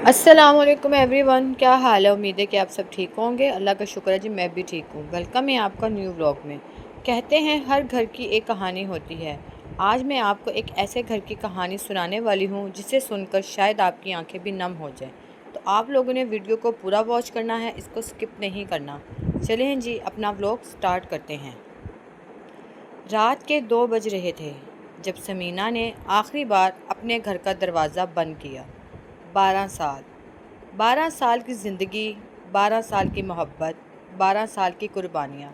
السلام علیکم every one, کیا حال ہے؟ امید ہے کہ آپ سب ٹھیک ہوں گے۔ اللہ کا شکر ہے جی، میں بھی ٹھیک ہوں۔ ویلکم ہے آپ کا نیو بلاگ میں۔ کہتے ہیں ہر گھر کی ایک کہانی ہوتی ہے۔ آج میں آپ کو ایک ایسے گھر کی کہانی سنانے والی ہوں جسے سن کر شاید آپ کی آنکھیں بھی نم ہو جائیں۔ تو آپ لوگوں نے ویڈیو کو پورا واچ کرنا ہے، اس کو سکپ نہیں کرنا۔ چلیں جی، اپنا بلاگ سٹارٹ کرتے ہیں۔ رات کے 2 بج رہے تھے جب سمینہ نے آخری بار اپنے گھر کا دروازہ بند کیا۔ 12 سال کی زندگی، 12 سال کی محبت، 12 سال کی قربانیاں،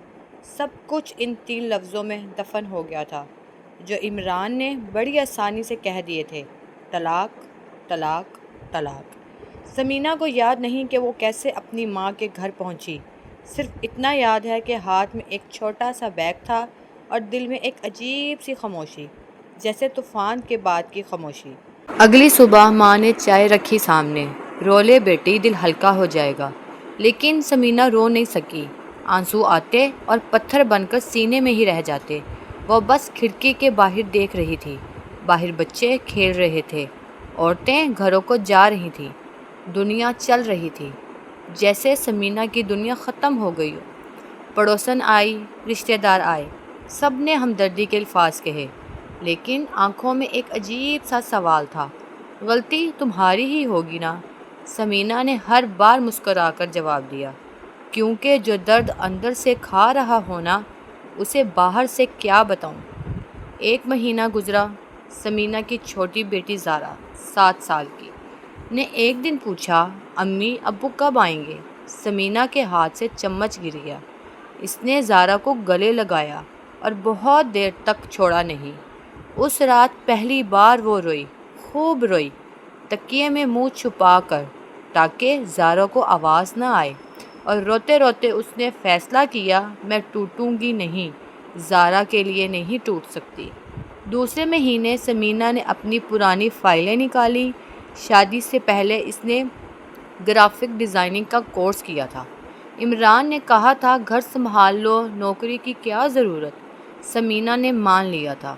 سب کچھ ان 3 لفظوں میں دفن ہو گیا تھا جو عمران نے بڑی آسانی سے کہہ دیے تھے: طلاق، طلاق، طلاق۔ سمینہ کو یاد نہیں کہ وہ کیسے اپنی ماں کے گھر پہنچی، صرف اتنا یاد ہے کہ ہاتھ میں ایک چھوٹا سا بیگ تھا اور دل میں ایک عجیب سی خاموشی، جیسے طوفان کے بعد کی خاموشی۔ اگلی صبح ماں نے چائے رکھی سامنے۔ رو لے بیٹی، دل ہلکا ہو جائے گا۔ لیکن سمینہ رو نہیں سکی۔ آنسو آتے اور پتھر بن کر سینے میں ہی رہ جاتے۔ وہ بس کھڑکی کے باہر دیکھ رہی تھی۔ باہر بچے کھیل رہے تھے، عورتیں گھروں کو جا رہی تھیں، دنیا چل رہی تھی جیسے سمینہ کی دنیا ختم ہو گئی ہو۔ پڑوسن آئی، رشتہ دار آئے، سب نے ہمدردی کے الفاظ کہے، لیکن آنکھوں میں ایک عجیب سا سوال تھا: غلطی تمہاری ہی ہوگی نا؟ سمینہ نے ہر بار مسکرا کر جواب دیا، کیونکہ جو درد اندر سے کھا رہا ہونا، اسے باہر سے کیا بتاؤں۔ 1 مہینہ گزرا۔ سمینہ کی چھوٹی بیٹی زارا، 7 سال کی، نے ایک دن پوچھا: امی، ابو کب آئیں گے؟ سمینہ کے ہاتھ سے چمچ گر گیا۔ اس نے زارا کو گلے لگایا اور بہت دیر تک چھوڑا نہیں۔ اس رات پہلی بار وہ روئی، خوب روئی، تکیے میں منہ چھپا کر تاکہ زارا کو آواز نہ آئے، اور روتے روتے اس نے فیصلہ کیا: میں ٹوٹوں گی نہیں، زارا کے لیے نہیں ٹوٹ سکتی۔ دوسرے مہینے سمینہ نے اپنی پرانی فائلیں نکالیں۔ شادی سے پہلے اس نے گرافک ڈیزائننگ کا کورس کیا تھا۔ عمران نے کہا تھا گھر سنبھال لو، نوکری کی کیا ضرورت؟ سمینہ نے مان لیا تھا۔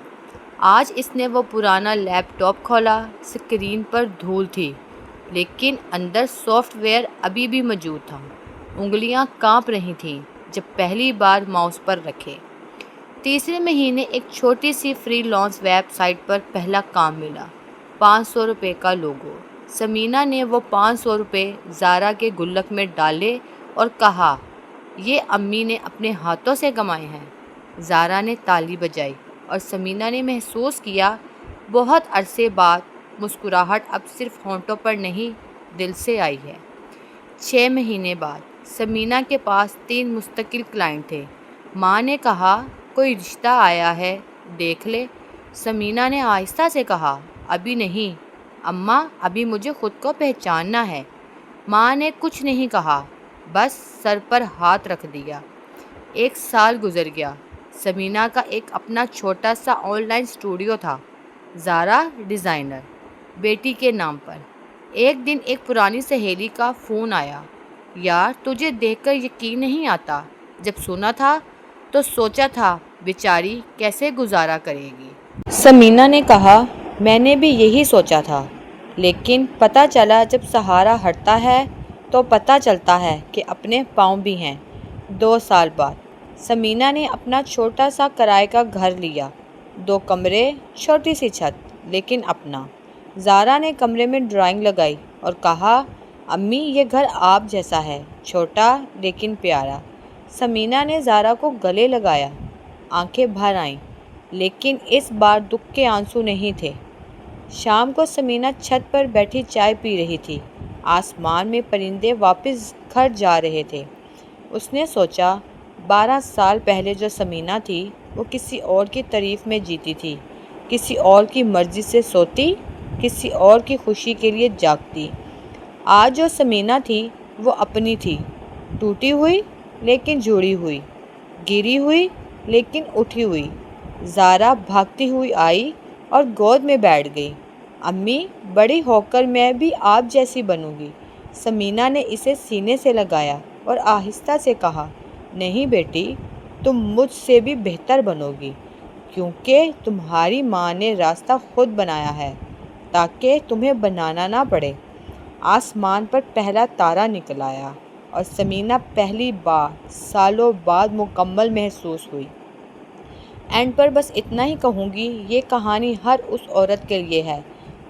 آج اس نے وہ پرانا لیپ ٹاپ کھولا۔ اسکرین پر دھول تھی، لیکن اندر سافٹ ویئر ابھی بھی موجود تھا۔ انگلیاں کانپ رہی تھیں جب پہلی بار ماؤس پر رکھے۔ تیسرے مہینے ایک چھوٹی سی فری لانس ویب سائٹ پر پہلا کام ملا، 500 روپے کا لوگو۔ سمینہ نے وہ 500 روپے زارا کے گلک میں ڈالے اور کہا: یہ امی نے اپنے ہاتھوں سے کمائے ہیں۔ زارا نے تالی بجائی اور سمینہ نے محسوس کیا بہت عرصے بعد مسکراہٹ اب صرف ہونٹوں پر نہیں، دل سے آئی ہے۔ 6 مہینے بعد سمینہ کے پاس 3 مستقل کلائنٹ تھے۔ ماں نے کہا: کوئی رشتہ آیا ہے، دیکھ لے۔ سمینہ نے آہستہ سے کہا: ابھی نہیں اماں، ابھی مجھے خود کو پہچاننا ہے۔ ماں نے کچھ نہیں کہا، بس سر پر ہاتھ رکھ دیا۔ 1 سال گزر گیا۔ سمینہ کا ایک اپنا چھوٹا سا آن لائن اسٹوڈیو تھا، زارا ڈیزائنر، بیٹی کے نام پر۔ ایک دن ایک پرانی سہیلی کا فون آیا: یار، تجھے دیکھ کر یقین نہیں آتا، جب سنا تھا تو سوچا تھا بیچاری کیسے گزارا کرے گی۔ سمینہ نے کہا: میں نے بھی یہی سوچا تھا، لیکن پتہ چلا جب سہارا ہٹتا ہے تو پتہ چلتا ہے کہ اپنے پاؤں بھی ہیں۔ 2 سال بعد سمینہ نے اپنا چھوٹا سا کرائے کا گھر لیا، 2 کمرے، چھوٹی سی چھت، لیکن اپنا۔ زارا نے کمرے میں ڈرائنگ لگائی اور کہا: امی، یہ گھر آپ جیسا ہے، چھوٹا لیکن پیارا۔ سمینہ نے زارا کو گلے لگایا۔ آنکھیں بھر آئیں، لیکن اس بار دکھ کے آنسو نہیں تھے۔ شام کو سمینہ چھت پر بیٹھی چائے پی رہی تھی۔ آسمان میں پرندے واپس گھر جا رہے تھے۔ اس نے سوچا، 12 سال پہلے جو سمینہ تھی وہ کسی اور کی تعریف میں جیتی تھی، کسی اور کی مرضی سے سوتی، کسی اور کی خوشی کے لیے جاگتی۔ آج جو سمینہ تھی وہ اپنی تھی، ٹوٹی ہوئی لیکن جڑی ہوئی، گری ہوئی لیکن اٹھی ہوئی۔ زارا بھاگتی ہوئی آئی اور گود میں بیٹھ گئی۔ امی، بڑی ہو کر میں بھی آپ جیسی بنوں گی۔ سمینہ نے اسے سینے سے لگایا اور آہستہ سے کہا: نہیں بیٹی، تم مجھ سے بھی بہتر بنو گی، کیونکہ تمہاری ماں نے راستہ خود بنایا ہے تاکہ تمہیں بنانا نہ پڑے۔ آسمان پر پہلا تارا نکل آیا اور سمینہ پہلی بار سالوں بعد مکمل محسوس ہوئی۔ اینڈ پر بس اتنا ہی کہوں گی، یہ کہانی ہر اس عورت کے لیے ہے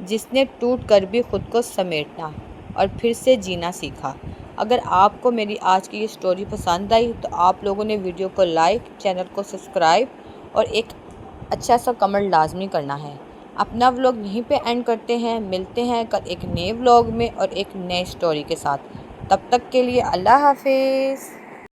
جس نے ٹوٹ کر بھی خود کو سمیٹنا اور پھر سے جینا سیکھا۔ اگر آپ کو میری آج کی یہ سٹوری پسند آئی تو آپ لوگوں نے ویڈیو کو لائک، چینل کو سبسکرائب اور ایک اچھا سا کمنٹ لازمی کرنا ہے۔ اپنا ولاگ یہیں پہ اینڈ کرتے ہیں، ملتے ہیں کل ایک نئے ولاگ میں اور ایک نئے سٹوری کے ساتھ۔ تب تک کے لیے اللہ حافظ۔